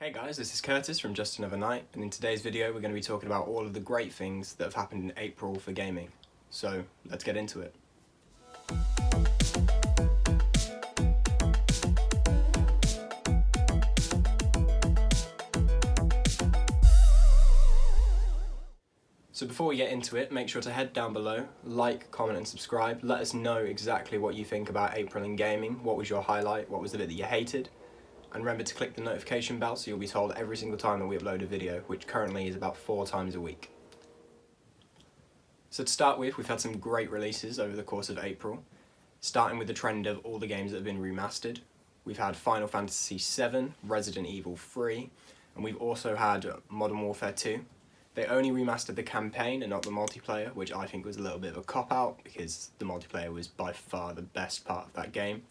Hey guys, this is Curtis from Just Another Night, and in today's video we're going to be talking about all of the great things that have happened in April for gaming. So, let's get into it. So before we get into it, make sure to head down below, like, comment and subscribe. Let us know exactly what you think about April in gaming. What was your highlight? What was the bit that you hated? And remember to click the notification bell so you'll be told every single time that we upload a video, which currently is about 4 times a week. So to start with, we've had some great releases over the course of April, starting with the trend of all the games that have been remastered. We've had Final Fantasy VII, Resident Evil 3, and we've also had Modern Warfare 2. They only remastered the campaign and not the multiplayer, which I think was a little bit of a cop-out because the multiplayer was by far the best part of that game.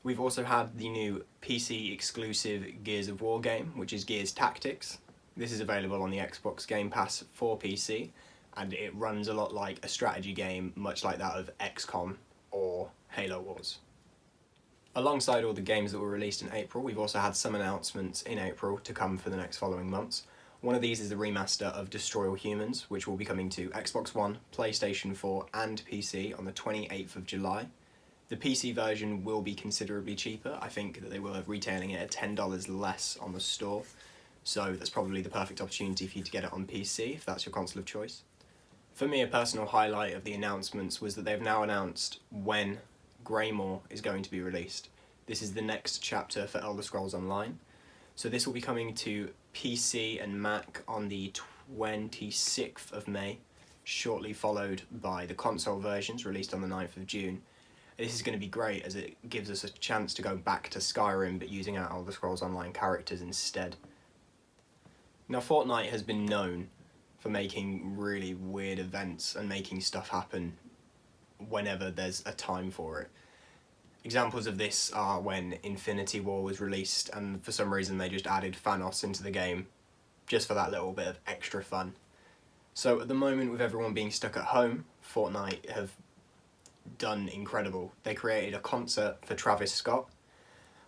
We've also had the new PC exclusive Gears of War game, which is Gears Tactics. This is available on the Xbox Game Pass for PC, and it runs a lot like a strategy game, much like that of XCOM or Halo Wars. Alongside all the games that were released in April, we've also had some announcements in April to come for the next following months. One of these is the remaster of Destroy All Humans, which will be coming to Xbox One, PlayStation 4 and PC on the 28th of July. The PC version will be considerably cheaper. I think that they will have retailing it at $10 less on the store, so that's probably the perfect opportunity for you to get it on PC if that's your console of choice. For me, a personal highlight of the announcements was that they've now announced when Greymore is going to be released. This is the next chapter for Elder Scrolls Online. So this will be coming to PC and Mac on the 26th of May, shortly followed by the console versions released on the 9th of June. This is going to be great as it gives us a chance to go back to Skyrim but using our Elder Scrolls Online characters instead. Now Fortnite has been known for making really weird events and making stuff happen whenever there's a time for it. Examples of this are when Infinity War was released and for some reason they just added Thanos into the game just for that little bit of extra fun. So at the moment, with everyone being stuck at home, Fortnite have done incredible. They created a concert for Travis Scott,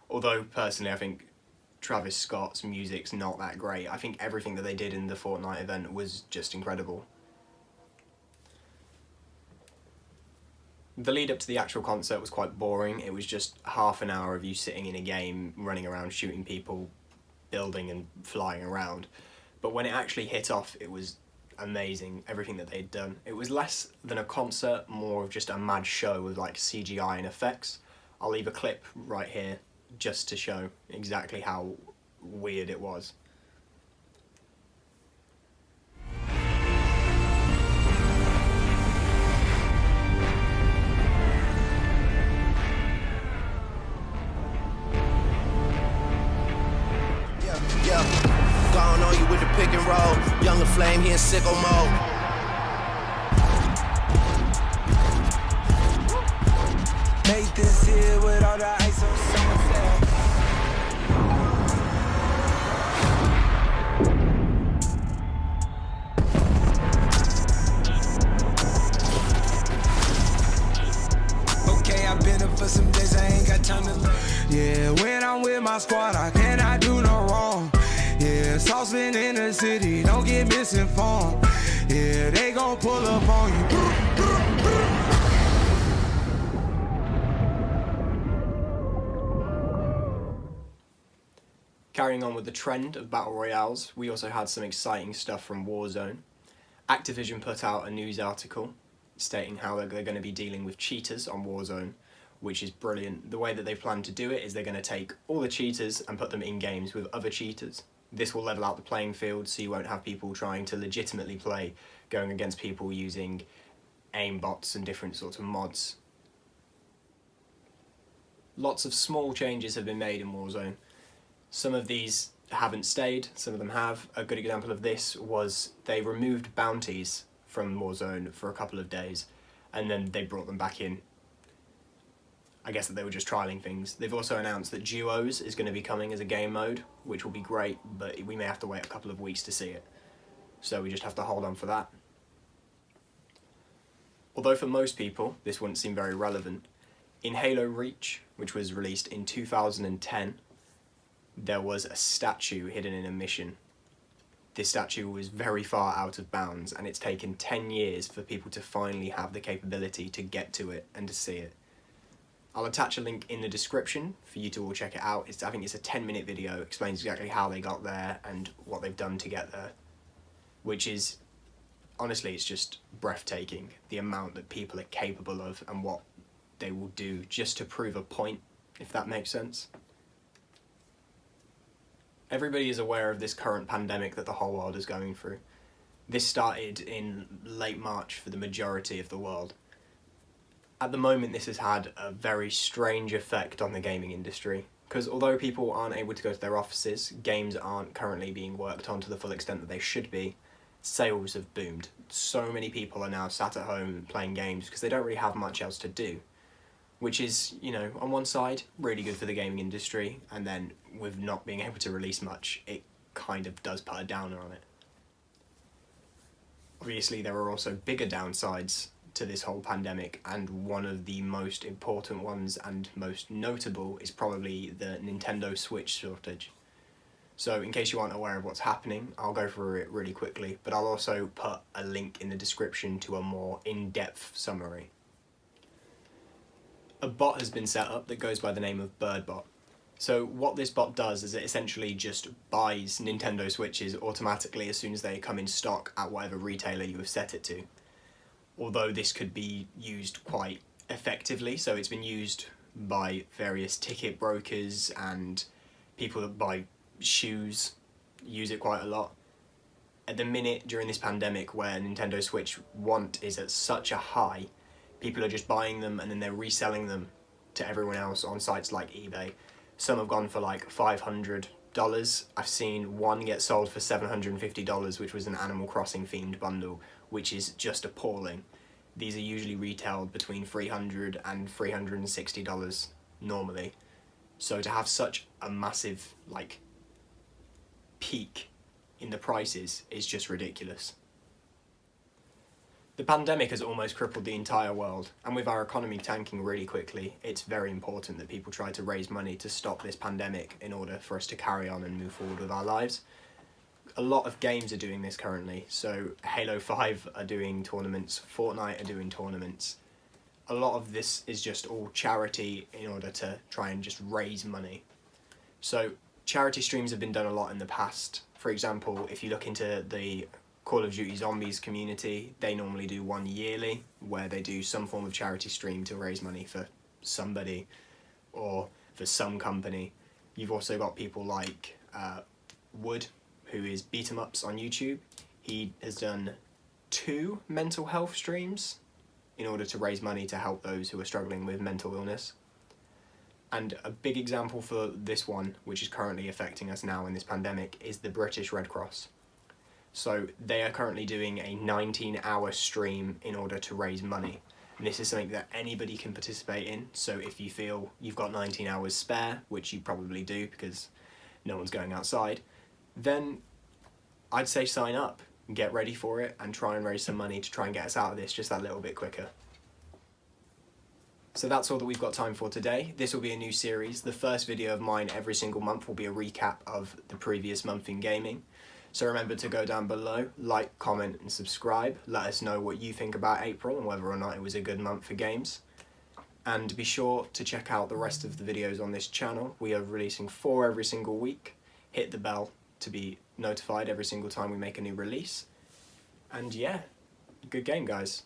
although personally I think Travis Scott's music's not that great. I think everything that they did in the Fortnite event was just incredible. The lead up to the actual concert was quite boring. It was just half an hour of you sitting in a game, running around, shooting people, building and flying around. But when it actually hit off, it was amazing, everything that they'd done. It was less than a concert, more of just a mad show with like CGI and effects. I'll leave a clip right here just to show exactly how weird it was. Gone on you with the pick and roll. Younger flame, he in sicko mode. Made this here with all the ice on sunset. Okay, I've been up for some days, I ain't got time to look. Yeah, when I'm with my squad, I cannot do no wrong. Yeah, saucepan in the city, don't get misinformed. Yeah, they gon' pull up on you. Carrying on with the trend of battle royales, we also had some exciting stuff from Warzone. Activision put out a news article stating how they're going to be dealing with cheaters on Warzone, which is brilliant. The way that they plan to do it is they're going to take all the cheaters and put them in games with other cheaters. This will level out the playing field so you won't have people trying to legitimately play going against people using aimbots and different sorts of mods. Lots of small changes have been made in Warzone. Some of these haven't stayed, some of them have. A good example of this was they removed bounties from Warzone for a couple of days and then they brought them back in. I guess that they were just trialling things. They've also announced that Duos is going to be coming as a game mode, which will be great, but we may have to wait a couple of weeks to see it. So we just have to hold on for that. Although for most people, this wouldn't seem very relevant, in Halo Reach, which was released in 2010, there was a statue hidden in a mission. This statue was very far out of bounds, and it's taken 10 years for people to finally have the capability to get to it and to see it. I'll attach a link in the description for you to all check it out. I think it's a 10-minute video, explains exactly how they got there and what they've done to get there, which is, honestly, it's just breathtaking, the amount that people are capable of and what they will do just to prove a point, if that makes sense. Everybody is aware of this current pandemic that the whole world is going through. This started in late March for the majority of the world. At the moment, this has had a very strange effect on the gaming industry, because although people aren't able to go to their offices, games aren't currently being worked on to the full extent that they should be, sales have boomed. So many people are now sat at home playing games because they don't really have much else to do, which is, you know, on one side, really good for the gaming industry, and then with not being able to release much, it kind of does put a downer on it. Obviously, there are also bigger downsides to this whole pandemic, and one of the most important ones and most notable is probably the Nintendo Switch shortage. So in case you aren't aware of what's happening, I'll go through it really quickly, but I'll also put a link in the description to a more in-depth summary. A bot has been set up that goes by the name of BirdBot. So what this bot does is it essentially just buys Nintendo Switches automatically as soon as they come in stock at whatever retailer you have set it to. Although this could be used quite effectively, so it's been used by various ticket brokers and people that buy shoes use it quite a lot. At the minute during this pandemic where Nintendo Switch want is at such a high, people are just buying them and then they're reselling them to everyone else on sites like eBay. Some have gone for like $500. I've seen one get sold for $750, which was an Animal Crossing themed bundle, which is just appalling. These are usually retailed between $300 and $360 normally. So to have such a massive peak in the prices is just ridiculous. The pandemic has almost crippled the entire world, and with our economy tanking really quickly, it's very important that people try to raise money to stop this pandemic in order for us to carry on and move forward with our lives. A lot of games are doing this currently, so Halo 5 are doing tournaments, Fortnite are doing tournaments. A lot of this is just all charity in order to try and just raise money. So charity streams have been done a lot in the past. For example, if you look into the Call of Duty Zombies community, they normally do one yearly where they do some form of charity stream to raise money for somebody or for some company. You've also got people like Wood, who is BeatEmUps on YouTube. He has done 2 mental health streams in order to raise money to help those who are struggling with mental illness. And a big example for this one, which is currently affecting us now in this pandemic, is the British Red Cross. So they are currently doing a 19-hour stream in order to raise money. And this is something that anybody can participate in. So if you feel you've got 19 hours spare, which you probably do because no one's going outside, then I'd say sign up, get ready for it, and try and raise some money to try and get us out of this just that little bit quicker. So that's all that we've got time for today. This will be a new series. The first video of mine every single month will be a recap of the previous month in gaming. So remember to go down below, like, comment and subscribe. Let us know what you think about April and whether or not it was a good month for games. And be sure to check out the rest of the videos on this channel. We are releasing 4 every single week. Hit the bell to be notified every single time we make a new release. And yeah, good game, guys.